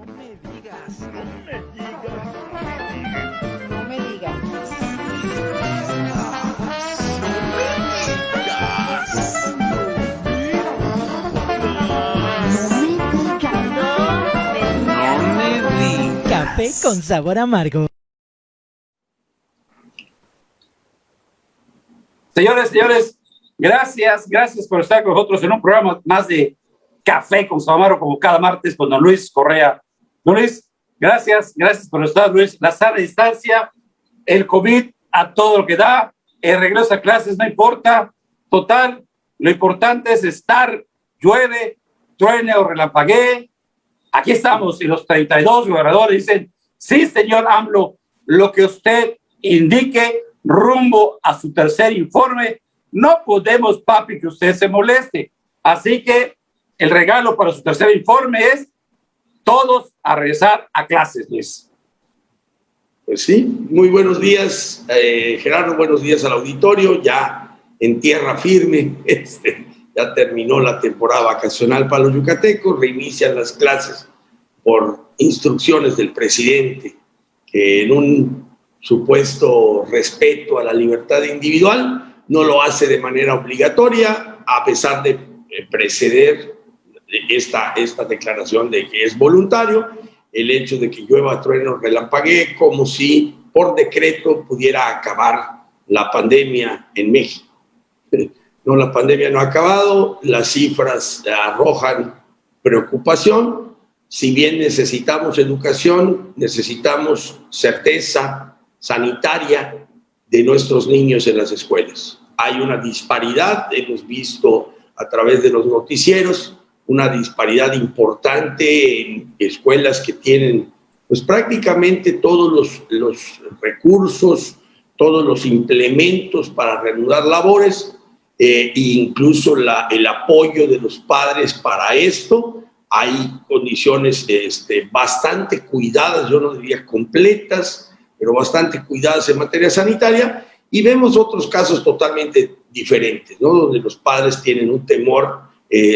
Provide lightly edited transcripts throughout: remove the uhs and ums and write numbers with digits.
No me digas. No me digas. Café con sabor amargo. Señores, gracias por estar con nosotros en un programa más de Café con sabor amargo, como cada martes con don Luis Correa. Don Luis, gracias por estar, Luis. La sana distancia, el COVID a todo lo que da, el regreso a clases no importa. Total, lo importante es estar, llueve, truene o relampaguee. Aquí estamos y los 32 gobernadores dicen, sí, señor AMLO, lo que usted indique rumbo a su tercer informe, no podemos, papi, que usted se moleste. Así que el regalo para su tercer informe es todos a regresar a clases, Luis. Pues sí, muy buenos días, Gerardo, buenos días al auditorio, ya en tierra firme, ya terminó la temporada vacacional para los yucatecos, reinician las clases por instrucciones del presidente, que en un supuesto respeto a la libertad individual no lo hace de manera obligatoria, a pesar de preceder esta declaración de que es voluntario, el hecho de que llueva, truene o relampaguee, como si por decreto pudiera acabar la pandemia en México. No, la pandemia no ha acabado, las cifras arrojan preocupación. Si bien necesitamos educación, necesitamos certeza sanitaria de nuestros niños en las escuelas. Hay una disparidad, hemos visto a través de los noticieros, una disparidad importante en escuelas que tienen pues prácticamente todos los recursos, todos los implementos para reanudar labores, e incluso el apoyo de los padres para esto. Hay condiciones bastante cuidadas, yo no diría completas, pero bastante cuidadas en materia sanitaria, y vemos otros casos totalmente diferentes, ¿no? Donde los padres tienen un temor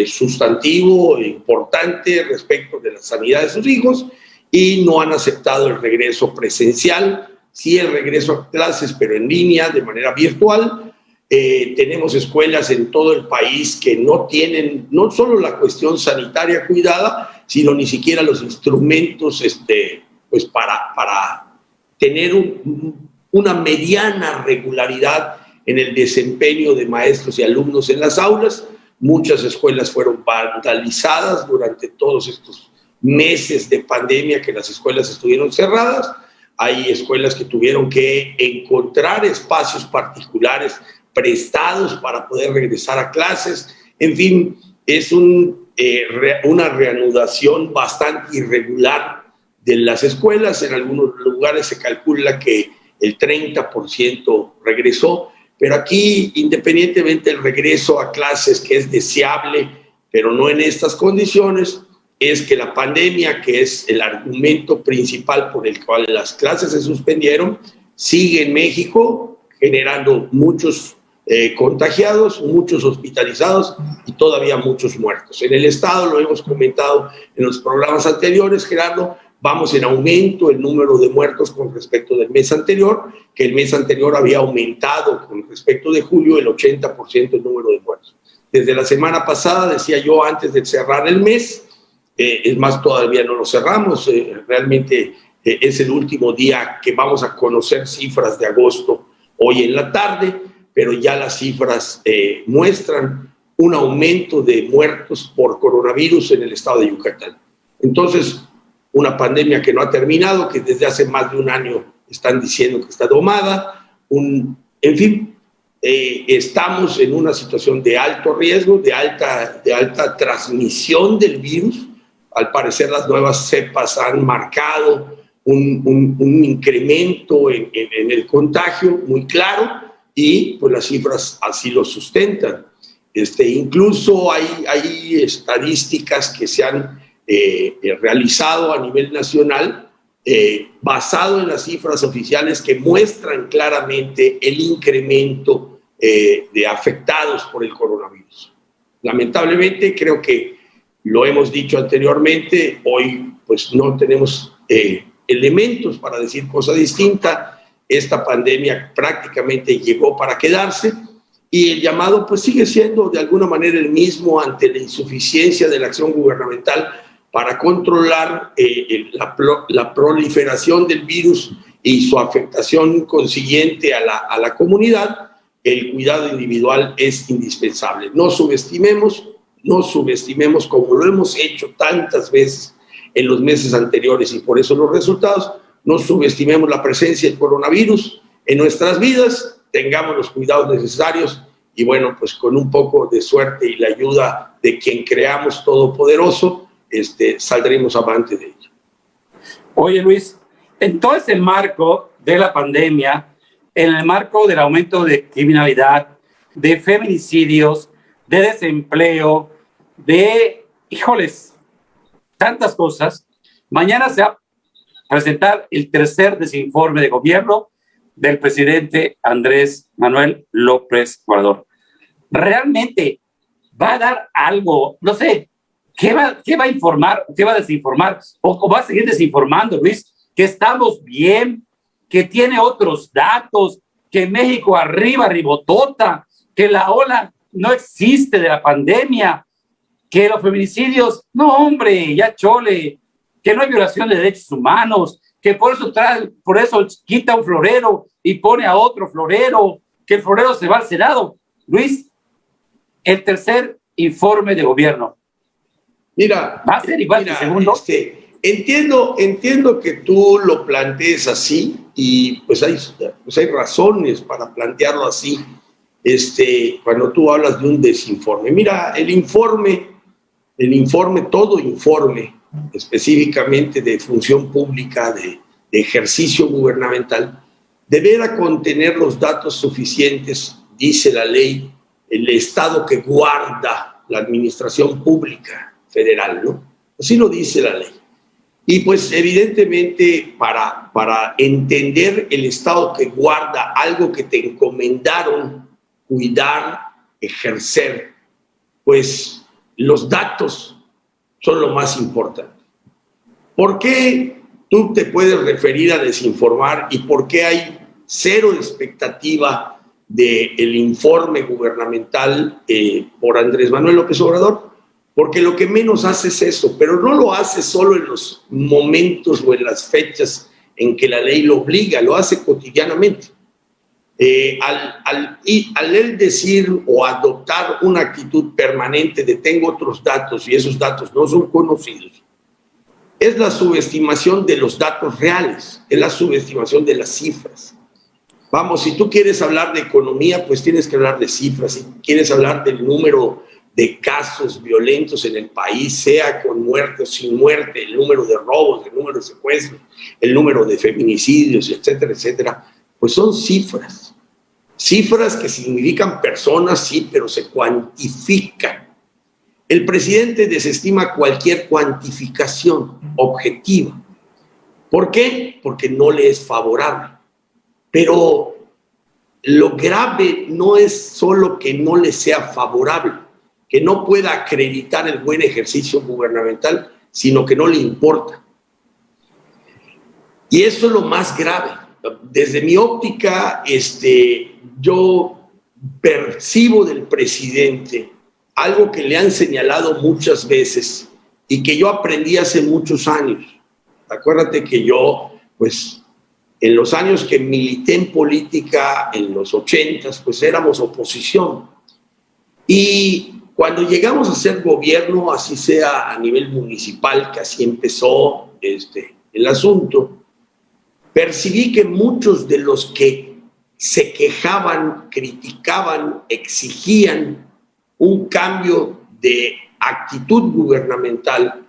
sustantivo, importante respecto de la sanidad de sus hijos y no han aceptado el regreso presencial, sí el regreso a clases, pero en línea, de manera virtual. Tenemos escuelas en todo el país que no tienen no solo la cuestión sanitaria cuidada, sino ni siquiera los instrumentos pues para tener una mediana regularidad en el desempeño de maestros y alumnos en las aulas. Muchas escuelas fueron vandalizadas durante todos estos meses de pandemia que las escuelas estuvieron cerradas. Hay escuelas que tuvieron que encontrar espacios particulares prestados para poder regresar a clases. En fin, es una reanudación bastante irregular de las escuelas. En algunos lugares se calcula que el 30% regresó, pero aquí, independientemente del regreso a clases, que es deseable, pero no en estas condiciones, es que la pandemia, que es el argumento principal por el cual las clases se suspendieron, sigue en México generando muchos contagiados, muchos hospitalizados y todavía muchos muertos. En el estado, lo hemos comentado en los programas anteriores, Gerardo, vamos en aumento el número de muertos con respecto del mes anterior, que el mes anterior había aumentado con respecto de julio el 80% el número de muertos. Desde la semana pasada, decía yo, antes de cerrar el mes, es más, todavía no lo cerramos, realmente es el último día que vamos a conocer cifras de agosto hoy en la tarde, pero ya las cifras muestran un aumento de muertos por coronavirus en el estado de Yucatán. Entonces, una pandemia que no ha terminado, que desde hace más de un año están diciendo que está domada, en fin, estamos en una situación de alto riesgo, de alta transmisión del virus. Al parecer las nuevas cepas han marcado un incremento en el contagio muy claro y pues las cifras así lo sustentan. Incluso hay estadísticas que se han realizado a nivel nacional basado en las cifras oficiales que muestran claramente el incremento de afectados por el coronavirus. Lamentablemente creo que lo hemos dicho anteriormente, hoy pues no tenemos elementos para decir cosa distinta. Esta pandemia prácticamente llegó para quedarse y el llamado pues sigue siendo de alguna manera el mismo ante la insuficiencia de la acción gubernamental para controlar la proliferación del virus y su afectación consiguiente a la comunidad. El cuidado individual es indispensable. No subestimemos como lo hemos hecho tantas veces en los meses anteriores y por eso los resultados. No subestimemos la presencia del coronavirus en nuestras vidas, tengamos los cuidados necesarios y bueno, pues con un poco de suerte y la ayuda de quien creamos todopoderoso, saldremos avante de ello. Oye, Luis, en todo este marco de la pandemia, en el marco del aumento de criminalidad, de feminicidios, de desempleo, híjoles, tantas cosas, mañana se va a presentar el tercer desinforme de gobierno del presidente Andrés Manuel López Obrador. ¿Realmente va a dar algo? No sé, ¿qué va a informar? ¿Qué va a desinformar? ¿O va a seguir desinformando, Luis? Que estamos bien, que tiene otros datos, que México arribotota, que la ola no existe de la pandemia, que los feminicidios, no hombre, ya chole, que no hay violación de derechos humanos, que por eso quita un florero y pone a otro florero, que el florero se va al Senado. Luis, el tercer informe de gobierno. Mira, ¿va a ser igual que el segundo? Entiendo que tú lo plantees así y pues hay razones para plantearlo así cuando tú hablas de un desinforme. Mira, todo informe específicamente de función pública, de ejercicio gubernamental, deberá contener los datos suficientes, dice la ley, el estado que guarda la administración pública federal, ¿no? Así lo dice la ley. Y pues evidentemente para entender el estado que guarda algo que te encomendaron cuidar, ejercer, pues los datos son lo más importante. ¿Por qué tú te puedes referir a desinformar y por qué hay cero expectativa del informe gubernamental por Andrés Manuel López Obrador? Porque lo que menos hace es eso, pero no lo hace solo en los momentos o en las fechas en que la ley lo obliga, lo hace cotidianamente. Al él decir o adoptar una actitud permanente de tengo otros datos y esos datos no son conocidos, es la subestimación de los datos reales, es la subestimación de las cifras. Vamos, si tú quieres hablar de economía, pues tienes que hablar de cifras. Si quieres hablar del número de casos violentos en el país, sea con muerte o sin muerte, el número de robos, el número de secuestros, el número de feminicidios, etcétera, etcétera, pues son cifras. Cifras que significan personas, sí, pero se cuantifican. El presidente desestima cualquier cuantificación objetiva. ¿Por qué? Porque no le es favorable. Pero lo grave no es solo que no le sea favorable, que no pueda acreditar el buen ejercicio gubernamental, sino que no le importa. Y eso es lo más grave. Desde mi óptica, yo percibo del presidente algo que le han señalado muchas veces y que yo aprendí hace muchos años. Acuérdate que yo, pues, en los años que milité en política, en los 80s, pues éramos oposición. Y cuando llegamos a ser gobierno, así sea a nivel municipal, que así empezó el asunto, percibí que muchos de los que se quejaban, criticaban, exigían un cambio de actitud gubernamental,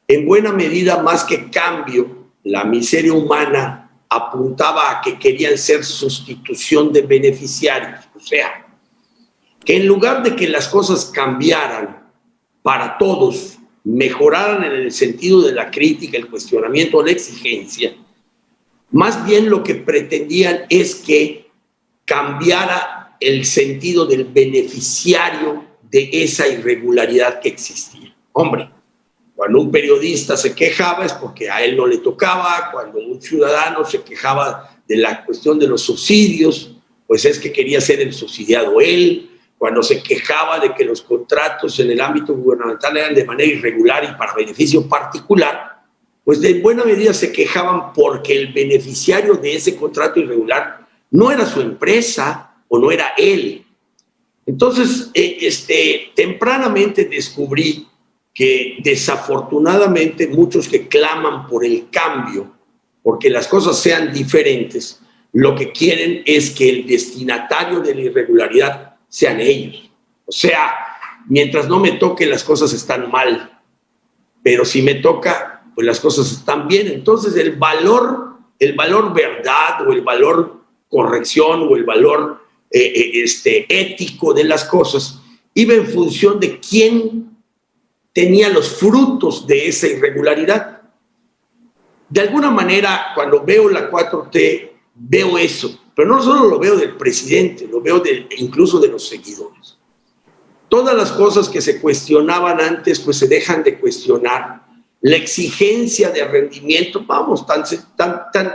en buena medida más que cambio, la miseria humana apuntaba a que querían ser sustitución de beneficiarios, o sea, que en lugar de que las cosas cambiaran para todos, mejoraran en el sentido de la crítica, el cuestionamiento, la exigencia, más bien lo que pretendían es que cambiara el sentido del beneficiario de esa irregularidad que existía. Hombre, Cuando un periodista se quejaba es porque a él no le tocaba, cuando un ciudadano se quejaba de la cuestión de los subsidios, pues es que quería ser el subsidiado él. Cuando se quejaba de que los contratos en el ámbito gubernamental eran de manera irregular y para beneficio particular, pues de buena medida se quejaban porque el beneficiario de ese contrato irregular no era su empresa o no era él. Entonces, tempranamente descubrí que desafortunadamente muchos que claman por el cambio, porque las cosas sean diferentes, lo que quieren es que el destinatario de la irregularidad sean ellos. O sea, mientras no me toque, las cosas están mal, pero si me toca, pues las cosas están bien. Entonces el valor verdad o el valor corrección o el valor ético de las cosas iba en función de quién tenía los frutos de esa irregularidad. De alguna manera, cuando veo la 4T, veo eso, pero no solo lo veo del presidente, lo veo incluso de los seguidores. Todas las cosas que se cuestionaban antes, pues se dejan de cuestionar. La exigencia de rendimiento, vamos, tan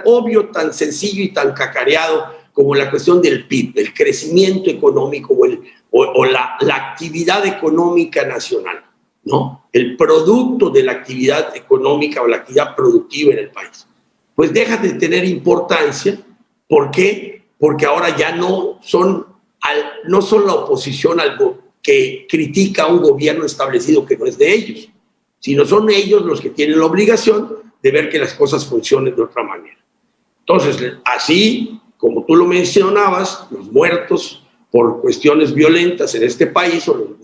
obvio, tan sencillo y tan cacareado como la cuestión del PIB, el crecimiento económico o la actividad económica nacional, ¿no? El producto de la actividad económica o la actividad productiva en el país. Pues deja de tener importancia. ¿Por qué? Porque ahora ya no son la oposición algo que critica a un gobierno establecido que no es de ellos, sino son ellos los que tienen la obligación de ver que las cosas funcionen de otra manera. Entonces, así como tú lo mencionabas, los muertos por cuestiones violentas en este país, o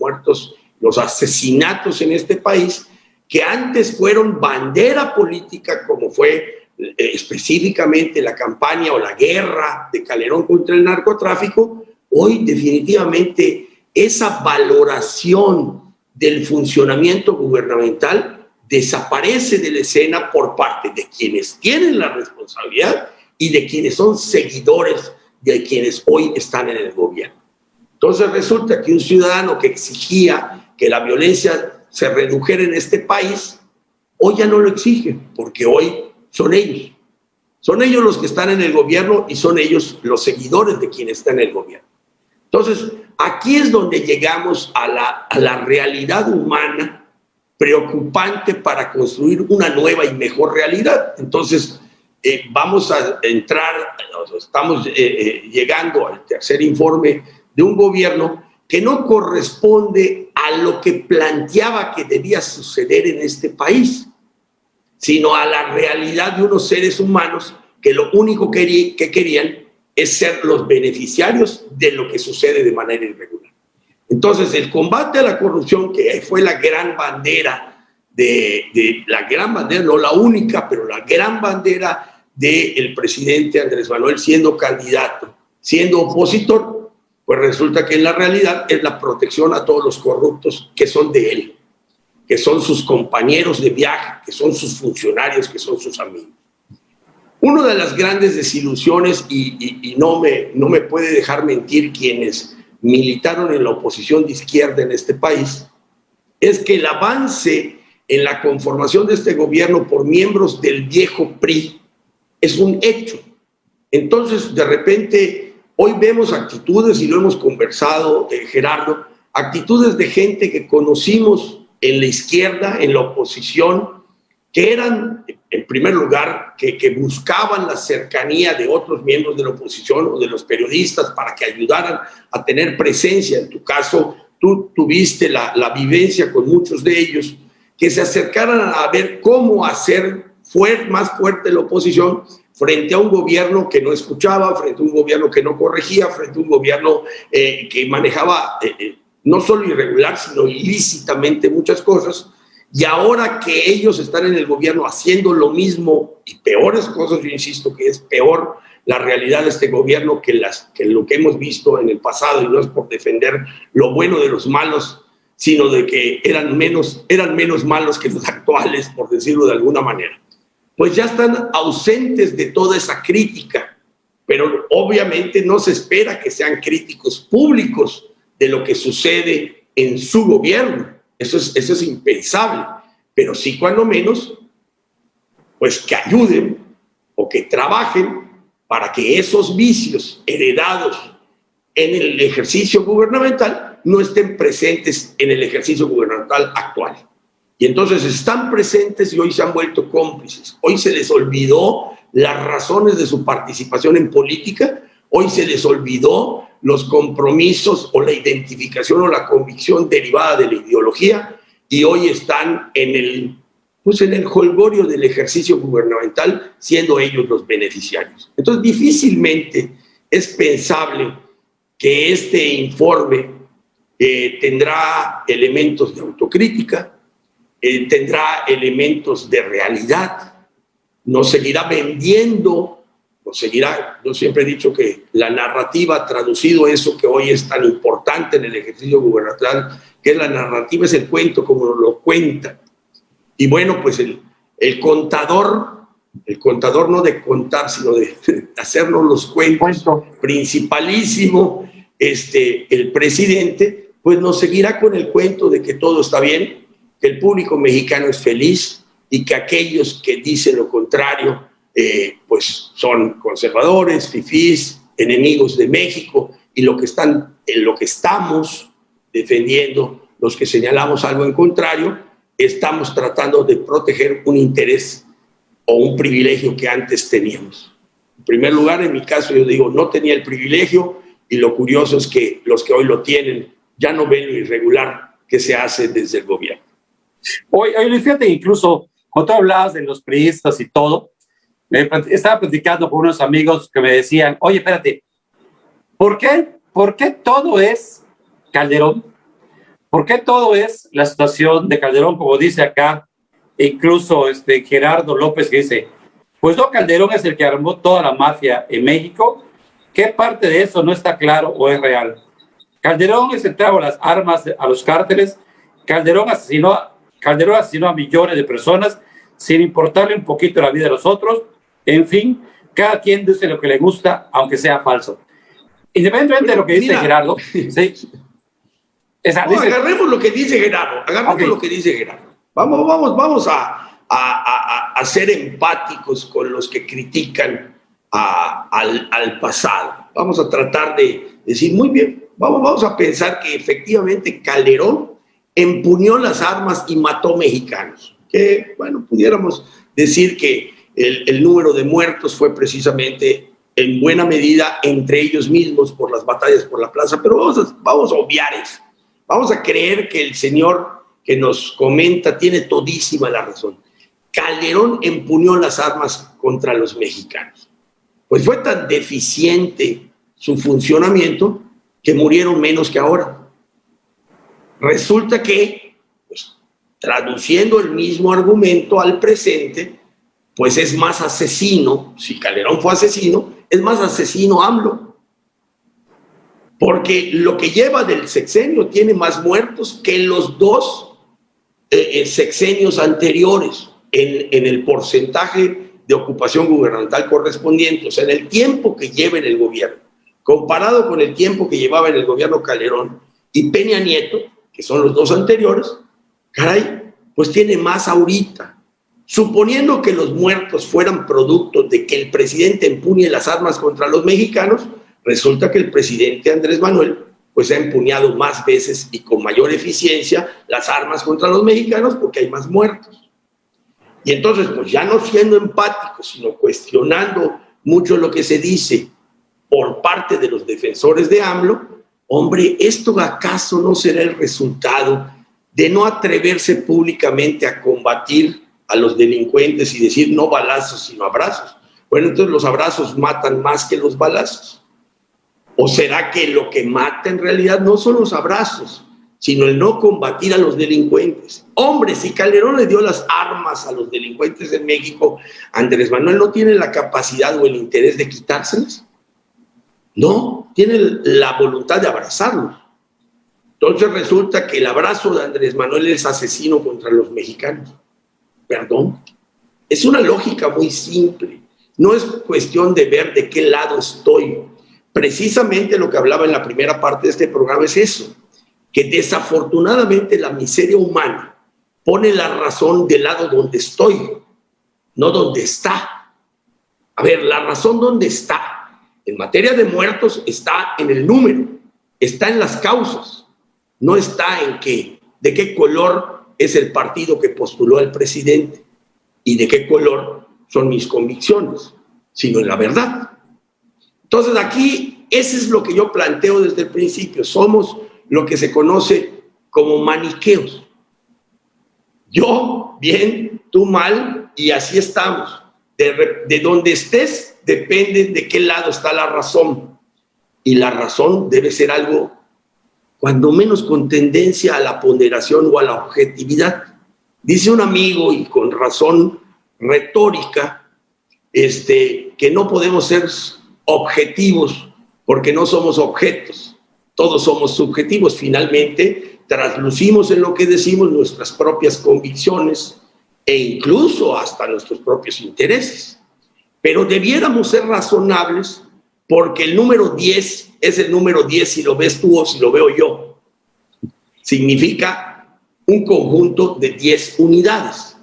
los asesinatos en este país, que antes fueron bandera política, como fue específicamente la campaña o la guerra de Calderón contra el narcotráfico, hoy definitivamente esa valoración del funcionamiento gubernamental desaparece de la escena por parte de quienes tienen la responsabilidad y de quienes son seguidores de quienes hoy están en el gobierno. Entonces resulta que un ciudadano que exigía que la violencia se redujera en este país, hoy ya no lo exige, porque hoy son ellos. Son ellos los que están en el gobierno y son ellos los seguidores de quienes están en el gobierno. Entonces, aquí es donde llegamos a la realidad humana preocupante para construir una nueva y mejor realidad. Entonces, vamos a entrar, estamos llegando al tercer informe de un gobierno que no corresponde a lo que planteaba que debía suceder en este país, sino a la realidad de unos seres humanos que lo único que querían es ser los beneficiarios de lo que sucede de manera irregular. Entonces, el combate a la corrupción, que fue la gran bandera, no la única, pero la gran bandera del presidente Andrés Manuel siendo candidato, siendo opositor, pues resulta que en la realidad es la protección a todos los corruptos que son de él, que son sus compañeros de viaje, que son sus funcionarios, que son sus amigos. Una de las grandes desilusiones, y no me puede dejar mentir quienes militaron en la oposición de izquierda en este país, es que el avance en la conformación de este gobierno por miembros del viejo PRI es un hecho. Entonces, de repente, hoy vemos actitudes, y lo hemos conversado, Gerardo, actitudes de gente que conocimos en la izquierda, en la oposición, que eran, en primer lugar, que buscaban la cercanía de otros miembros de la oposición o de los periodistas para que ayudaran a tener presencia. En tu caso, tú tuviste la vivencia con muchos de ellos, que se acercaran a ver cómo hacer más fuerte la oposición frente a un gobierno que no escuchaba, frente a un gobierno que no corregía, frente a un gobierno que manejaba no solo irregular, sino ilícitamente muchas cosas. Y ahora que ellos están en el gobierno haciendo lo mismo y peores cosas, yo insisto que es peor la realidad de este gobierno que lo que hemos visto en el pasado, y no es por defender lo bueno de los malos, sino de que eran menos malos que los actuales, por decirlo de alguna manera. Pues ya están ausentes de toda esa crítica, pero obviamente no se espera que sean críticos públicos de lo que sucede en su gobierno. Eso es impensable. pero sí cuando menos, pues que ayuden o que trabajen para que esos vicios heredados en el ejercicio gubernamental no estén presentes en el ejercicio gubernamental actual. Y entonces están presentes y hoy se han vuelto cómplices. Hoy se les olvidó las razones de su participación en política, hoy se les olvidó los compromisos o la identificación o la convicción derivada de la ideología, y hoy están en el jolgorio del ejercicio gubernamental, siendo ellos los beneficiarios. Entonces, difícilmente es pensable que este informe tendrá elementos de autocrítica, tendrá elementos de realidad, nos seguirá vendiendo, yo siempre he dicho que la narrativa ha traducido eso que hoy es tan importante en el ejercicio gubernamental, que es la narrativa, es el cuento como nos lo cuentan. Y bueno, pues el contador no de contar, sino de hacernos los cuentos, principalísimo, el presidente, pues nos seguirá con el cuento de que todo está bien, que el público mexicano es feliz y que aquellos que dicen lo contrario, pues son conservadores, fifís, enemigos de México, y lo que estamos defendiendo, los que señalamos algo en contrario, estamos tratando de proteger un interés o un privilegio que antes teníamos. En primer lugar, en mi caso, yo digo, no tenía el privilegio, y lo curioso es que los que hoy lo tienen ya no ven lo irregular que se hace desde el gobierno. Oye, fíjate, incluso cuando tú hablabas de los priistas y todo, estaba platicando con unos amigos que me decían, oye, espérate, ¿por qué todo es Calderón? ¿Por qué todo es la situación de Calderón, como dice acá, incluso Gerardo López, que dice, pues no, Calderón es el que armó toda la mafia en México? ¿Qué parte de eso no está claro o es real? Calderón es el trago las armas a los cárteles. Calderón asesinó a millones de personas sin importarle un poquito la vida de los otros. En fin, cada quien dice lo que le gusta, aunque sea falso. Independientemente de lo que dice Gerardo, ¿sí? Agarremos lo que dice Gerardo, lo que dice Gerardo. Vamos a ser empáticos con los que critican al pasado. Vamos a tratar de decir, muy bien, vamos a pensar que efectivamente Calderón empuñó las armas y mató mexicanos. Que, bueno, pudiéramos decir que el número de muertos fue precisamente en buena medida entre ellos mismos por las batallas por la plaza, pero vamos a obviar eso. Vamos a creer que el señor que nos comenta tiene todísima la razón. Calderón empuñó las armas contra los mexicanos. Pues fue tan deficiente su funcionamiento que murieron menos que ahora. Resulta que, pues, traduciendo el mismo argumento al presente, pues es más asesino, si Calderón fue asesino, es más asesino AMLO. Porque lo que lleva del sexenio tiene más muertos que los dos sexenios anteriores en el porcentaje de ocupación gubernamental correspondiente, o sea, en el tiempo que lleva en el gobierno, comparado con el tiempo que llevaba en el gobierno Calderón y Peña Nieto, que son los dos anteriores, caray, pues tiene más ahorita. Suponiendo que los muertos fueran producto de que el presidente empuñe las armas contra los mexicanos, resulta que el presidente Andrés Manuel pues ha empuñado más veces y con mayor eficiencia las armas contra los mexicanos porque hay más muertos. Y entonces, pues ya no siendo empáticos, sino cuestionando mucho lo que se dice por parte de los defensores de AMLO, hombre, ¿esto acaso no será el resultado de no atreverse públicamente a combatir a los delincuentes y decir no balazos sino abrazos? Bueno, entonces los abrazos matan más que los balazos. ¿O será que lo que mata en realidad no son los abrazos, sino el no combatir a los delincuentes? Hombre, si Calderón le dio las armas a los delincuentes en México, ¿Andrés Manuel no tiene la capacidad o el interés de quitárselas? No, tiene la voluntad de abrazarlos. Entonces resulta que el abrazo de Andrés Manuel es asesino contra los mexicanos. Perdón. Es una lógica muy simple. No es cuestión de ver de qué lado estoy. Precisamente lo que hablaba en la primera parte de este programa es eso, que desafortunadamente la miseria humana pone la razón del lado donde estoy, no donde está. A ver, la razón donde está. En materia de muertos está en el número, está en las causas, no está en de qué color es el partido que postuló al presidente y de qué color son mis convicciones, sino en la verdad. Entonces aquí, eso es lo que yo planteo desde el principio. Somos lo que se conoce como maniqueos. Yo bien, tú mal, y así estamos. De donde estés, depende de qué lado está la razón. Y la razón debe ser algo, cuando menos con tendencia a la ponderación o a la objetividad. Dice un amigo, y con razón retórica, que no podemos ser objetivos porque no somos objetos. Todos somos subjetivos. Finalmente, traslucimos en lo que decimos nuestras propias convicciones e incluso hasta nuestros propios intereses. Pero debiéramos ser razonables porque el número 10 es el número 10 si lo ves tú o si lo veo yo. Significa un conjunto de 10 unidades,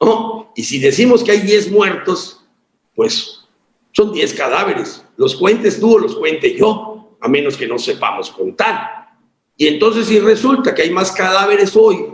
¿no? Y si decimos que hay 10 muertos, pues son 10 cadáveres. Los cuentes tú o los cuente yo, a menos que no sepamos contar. Y entonces si resulta que hay más cadáveres hoy,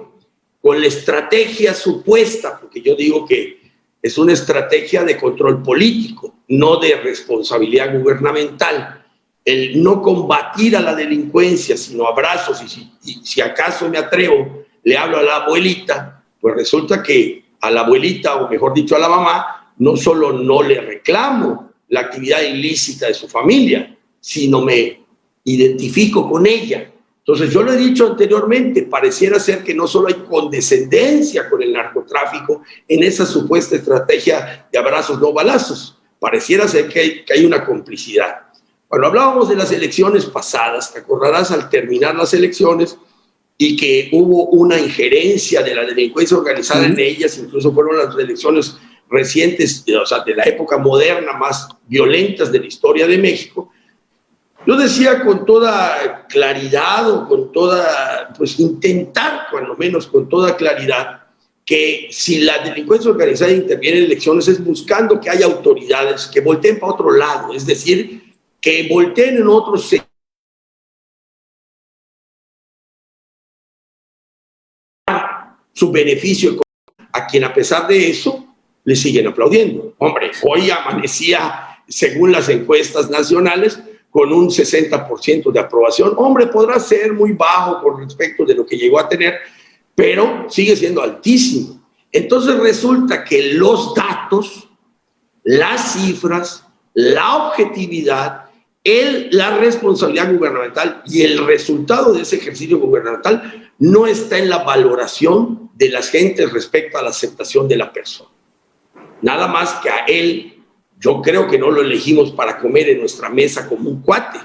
con la estrategia supuesta, porque yo digo que es una estrategia de control político, no de responsabilidad gubernamental, el no combatir a la delincuencia, sino abrazos, y si acaso me atrevo, le hablo a la abuelita, pues resulta que a la abuelita, o mejor dicho a la mamá, no solo no le reclamo la actividad ilícita de su familia, sino me identifico con ella. Entonces, yo lo he dicho anteriormente, pareciera ser que no solo hay condescendencia con el narcotráfico en esa supuesta estrategia de abrazos no balazos, pareciera ser que hay una complicidad. Cuando hablábamos de las elecciones pasadas, te acordarás al terminar las elecciones y que hubo una injerencia de la delincuencia organizada en ellas, incluso fueron las elecciones recientes, o sea, de la época moderna más violentas de la historia de México. Yo decía con toda claridad o con toda, pues intentar, cuando menos con toda claridad, que si la delincuencia organizada interviene en elecciones es buscando que haya autoridades que volteen para otro lado, es decir, que volteen en otros sectores su beneficio a quien a pesar de eso le siguen aplaudiendo. Hombre, hoy amanecía, según las encuestas nacionales, con un 60% de aprobación. Hombre, podrá ser muy bajo con respecto de lo que llegó a tener, pero sigue siendo altísimo. Entonces resulta que los datos, las cifras, la objetividad, la responsabilidad gubernamental y el resultado de ese ejercicio gubernamental no está en la valoración de las gentes respecto a la aceptación de la persona. Nada más que a él, yo creo que no lo elegimos para comer en nuestra mesa como un cuate.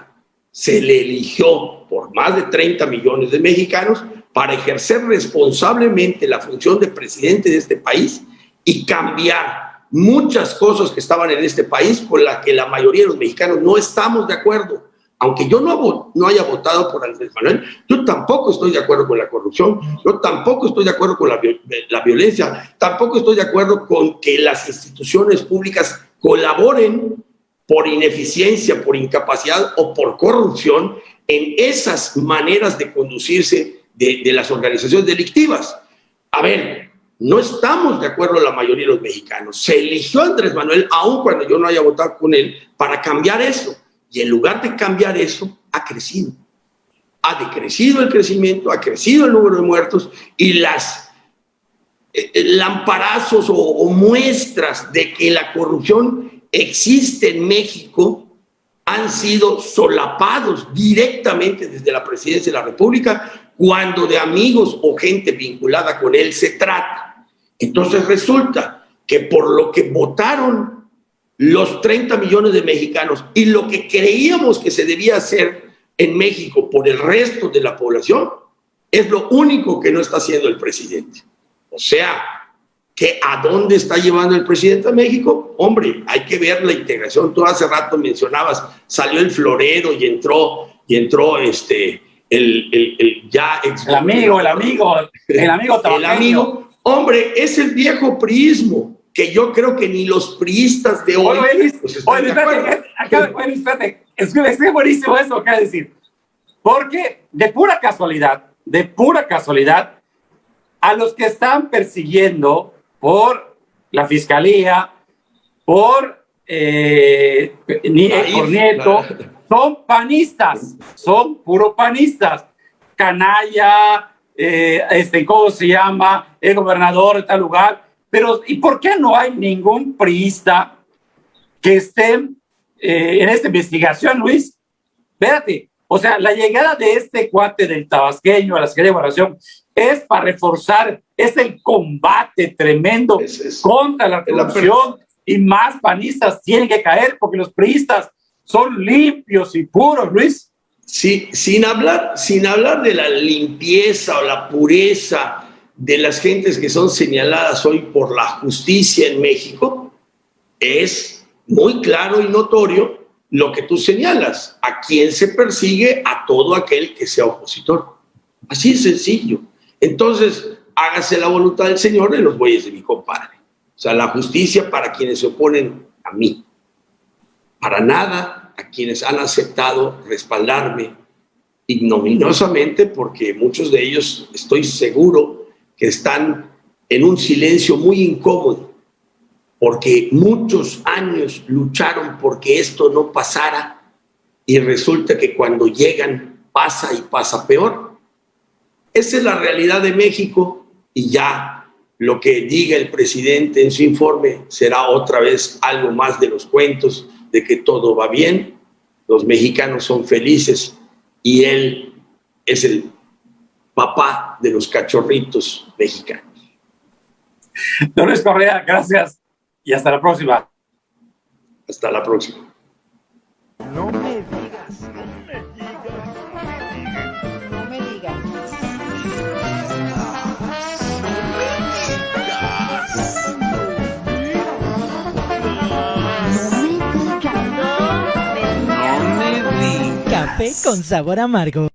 Se le eligió por más de 30 millones de mexicanos para ejercer responsablemente la función de presidente de este país y cambiar muchas cosas que estaban en este país con las que la mayoría de los mexicanos no estamos de acuerdo. Aunque yo no haya votado por Andrés Manuel, yo tampoco estoy de acuerdo con la corrupción, yo tampoco estoy de acuerdo con la violencia, tampoco estoy de acuerdo con que las instituciones públicas colaboren por ineficiencia, por incapacidad o por corrupción en esas maneras de conducirse de las organizaciones delictivas. A ver, no estamos de acuerdo la mayoría de los mexicanos. Se eligió a Andrés Manuel, aun cuando yo no haya votado con él, para cambiar eso. Y en lugar de cambiar eso, ha crecido. Ha decrecido el crecimiento, ha crecido el número de muertos y las lamparazos o muestras de que la corrupción existe en México han sido solapados directamente desde la presidencia de la República cuando de amigos o gente vinculada con él se trata. Entonces resulta que por lo que votaron los 30 millones de mexicanos y lo que creíamos que se debía hacer en México por el resto de la población es lo único que no está haciendo el presidente. O sea, que ¿a dónde está llevando el presidente a México? Hombre, hay que ver la integración. Tú hace rato mencionabas, salió el florero y entró el ya El amigo el tabaqueño. amigo, hombre, es el viejo priismo, que yo creo que ni los priistas de hoy pues, están de acuerdo. Espérate, es buenísimo eso que acaba de decir. Porque de pura casualidad, a los que están persiguiendo por la fiscalía, por Nieto, son panistas, son puro panistas. Canalla, ¿cómo se llama? El gobernador de tal lugar. Pero, ¿y por qué no hay ningún priista que esté en esta investigación, Luis? Espérate, o sea, la llegada de este cuate del tabasqueño a la Secretaría de Gobernación es para reforzar, es el combate tremendo contra la corrupción, y más panistas tienen que caer porque los priistas son limpios y puros, Luis. Sí, sin hablar de la limpieza o la pureza de las gentes que son señaladas hoy por la justicia en México, es muy claro y notorio lo que tú señalas. ¿A quién se persigue? A todo aquel que sea opositor. Así es sencillo. Entonces, hágase la voluntad del Señor en los bueyes de mi compadre. O sea, la justicia para quienes se oponen a mí. Para nada a quienes han aceptado respaldarme ignominiosamente, porque muchos de ellos, estoy seguro, que están en un silencio muy incómodo, porque muchos años lucharon porque esto no pasara y resulta que cuando llegan pasa y pasa peor. Esa es la realidad de México y ya lo que diga el presidente en su informe será otra vez algo más de los cuentos de que todo va bien, los mexicanos son felices y él es el papá de los cachorritos mexicanos. Don Luis Correa, gracias y hasta la próxima. Hasta la próxima. No me digas. No me digas. Café con sabor amargo.